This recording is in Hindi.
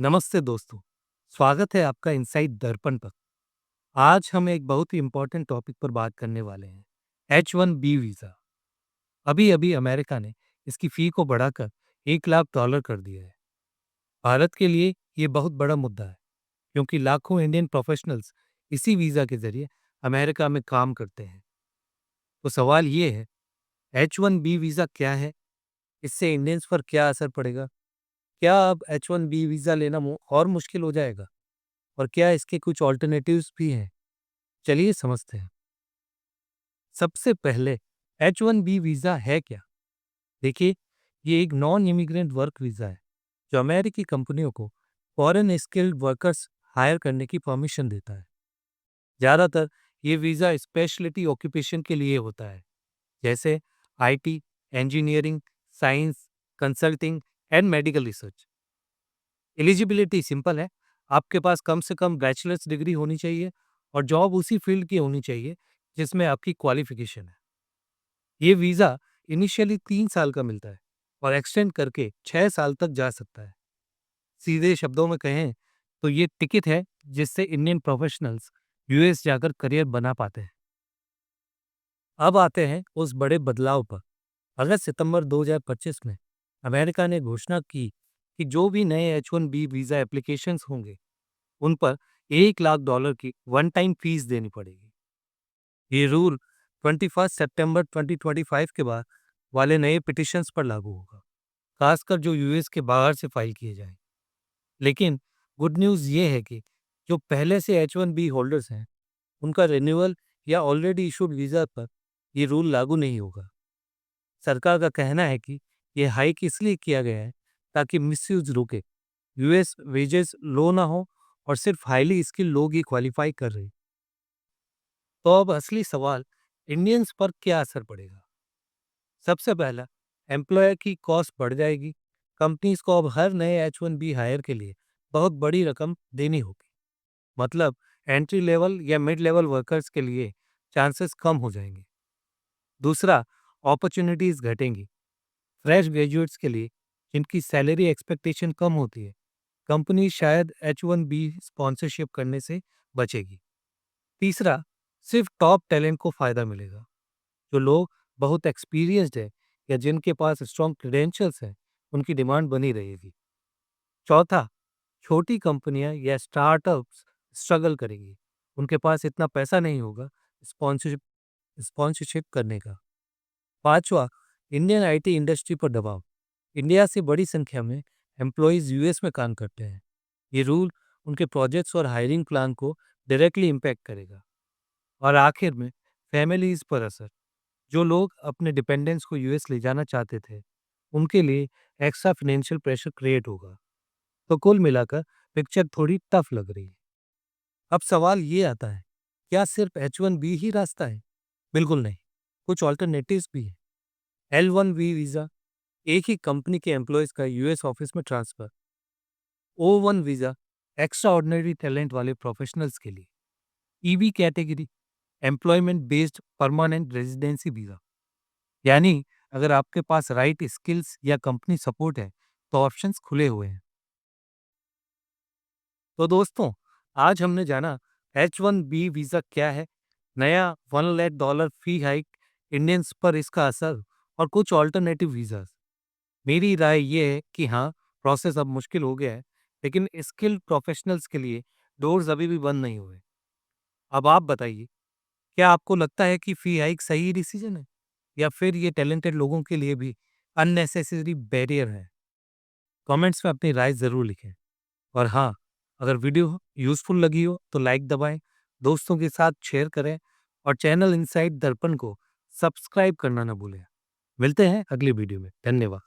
नमस्ते दोस्तों। स्वागत है आपका इनसाइट दर्पण पर। आज हम एक बहुत ही इम्पोर्टेंट टॉपिक पर बात करने वाले हैं। H1B visa. अभी अभी अमेरिका ने इसकी फ़ी को बढ़ाकर $1 लाख कर दिया है। भारत के लिए ये बहुत बड़ा मुद्दा है, क्योंकि लाखों इंडियन प्रोफेशनल्स इसी वीज़ा के ज़रिए अमेरिका में काम करते हैं। तो सवाल ये है, H1B वीज़ा क्या है? इससे इंडियंस पर क्या असर पड़ेगा? क्या अब H1B वीज़ा लेना और मुश्किल हो जाएगा? और क्या इसके कुछ ऑल्टरनेटिव्स भी हैं? चलिए समझते हैं। सबसे पहले H1B वीज़ा है क्या? देखिए, ये एक नॉन इमिग्रेंट वर्क वीज़ा है, जो अमेरिकी कंपनियों को फॉरेन स्किल्ड वर्कर्स हायर करने की परमिशन देता है। ज़्यादातर ये वीज़ा स्पेशलिटी ऑक्यूपेशन के लिए होता है, जैसे IT, engineering, science, consulting and medical research. Eligibility simple है, आपके पास कम से कम बैचलर्स डिग्री होनी चाहिए और जॉब उसी फील्ड की होनी चाहिए जिसमें आपकी क्वालिफिकेशन है। ये वीज़ा इनिशियली 3 साल का मिलता है और एक्सटेंड करके 6 साल तक जा सकता है। सीधे शब्दों में कहें तो ये टिकट है जिससे इंडियन प्रोफेशनल्स यूएस जाकर करियर बना पाते हैं। अब आते हैं उस बड़े बदलाव पर। अगस्त सितंबर 2025 में अमेरिका ने घोषणा की कि जो भी नए H1B वीज़ा एप्लीकेशंस होंगे, उन पर $1 लाख की वन टाइम फीस देनी पड़ेगी। ये रूल 21 सितंबर 2025 के बाद वाले नए पिटिशंस पर लागू होगा, खासकर जो यूएस के बाहर से फाइल किए जाएं। लेकिन गुड न्यूज़ ये है कि जो पहले से H1B होल्डर्स हैं, उनका रिन्यूअल या ऑलरेडी इशूड वीज़ा पर ये रूल लागू नहीं होगा। सरकार का कहना है कि यह हाइक इसलिए किया गया है ताकि मिसयूज रुके, यूएस वेजेस लो ना हो और सिर्फ हाईली स्किल लोग ही क्वालिफाई कर रहे। तो अब असली सवाल, इंडियंस पर क्या असर पड़ेगा? सबसे पहला, एम्प्लॉयर की कॉस्ट बढ़ जाएगी। कंपनीज को अब हर नए H1B हायर के लिए बहुत बड़ी रकम देनी होगी। मतलब एंट्री लेवल या मिड लेवल वर्कर्स के लिए चांसेस कम हो जाएंगे। दूसरा, अपॉर्चुनिटीज घटेंगी। फ्रेश ग्रेजुएट्स के लिए जिनकी सैलरी एक्सपेक्टेशन कम होती है, कंपनी शायद H1B स्पॉन्सरशिप करने से बचेगी। तीसरा, सिर्फ टॉप टैलेंट को फायदा मिलेगा। जो लोग बहुत एक्सपीरियंस्ड है या जिनके पास स्ट्रॉन्ग क्रेडेंशियल्स हैं, उनकी डिमांड बनी रहेगी। चौथा, छोटी कंपनियां या स्टार्टअप्स स्ट्रगल करेंगी। उनके पास इतना पैसा नहीं होगा स्पॉन्सरशिप स्पॉन्सरशिप करने का। पांचवा, इंडियन आईटी इंडस्ट्री पर दबाव। इंडिया से बड़ी संख्या में एम्प्लॉयज यूएस में काम करते हैं। ये रूल उनके प्रोजेक्ट्स और हायरिंग प्लान को डायरेक्टली इम्पैक्ट करेगा। और आखिर में, फैमिलीज पर असर। जो लोग अपने डिपेंडेंट्स को यूएस ले जाना चाहते थे, उनके लिए एक्स्ट्रा फाइनेंशियल प्रेशर क्रिएट होगा। तो कुल मिलाकर पिक्चर थोड़ी टफ लग रही है। अब सवाल ये आता है, क्या सिर्फ H1B ही रास्ता है? बिल्कुल नहीं, कुछ ऑल्टरनेटिव्स भी हैं। L1B वीज़ा, एक ही कंपनी के एम्प्लॉयज़ का यूएस ऑफिस में transfer. O1 visa, extra ordinary talent वाले प्रोफेशनल्स के लिए। EB category, employment based permanent residency visa. यानी अगर आपके पास राइट स्किल्स या कंपनी सपोर्ट है, तो ऑप्शंस खुले हुए हैं। तो दोस्तों, आज हमने जाना H1B वीज़ा क्या है, नया $1 लाख फी हाइक, इंडियंस पर इसका असर और कुछ ऑल्टरनेटिव वीज़ास। मेरी राय ये है कि हाँ, प्रोसेस अब मुश्किल हो गया है, लेकिन स्किल्ड प्रोफेशनल्स के लिए डोर्स अभी भी बंद नहीं हुए। अब आप बताइए, क्या आपको लगता है कि फी हाइक सही डिसीजन है, या फिर ये टैलेंटेड लोगों के लिए भी अननेसेसरी बैरियर है? कमेंट्स में अपनी राय ज़रूर लिखें। और हाँ, अगर वीडियो यूज़फुल लगी हो तो लाइक दबाएं, दोस्तों के साथ शेयर करें और चैनल इनसाइट दर्पण को सब्सक्राइब करना ना भूलें। मिलते हैं अगली वीडियो में। धन्यवाद।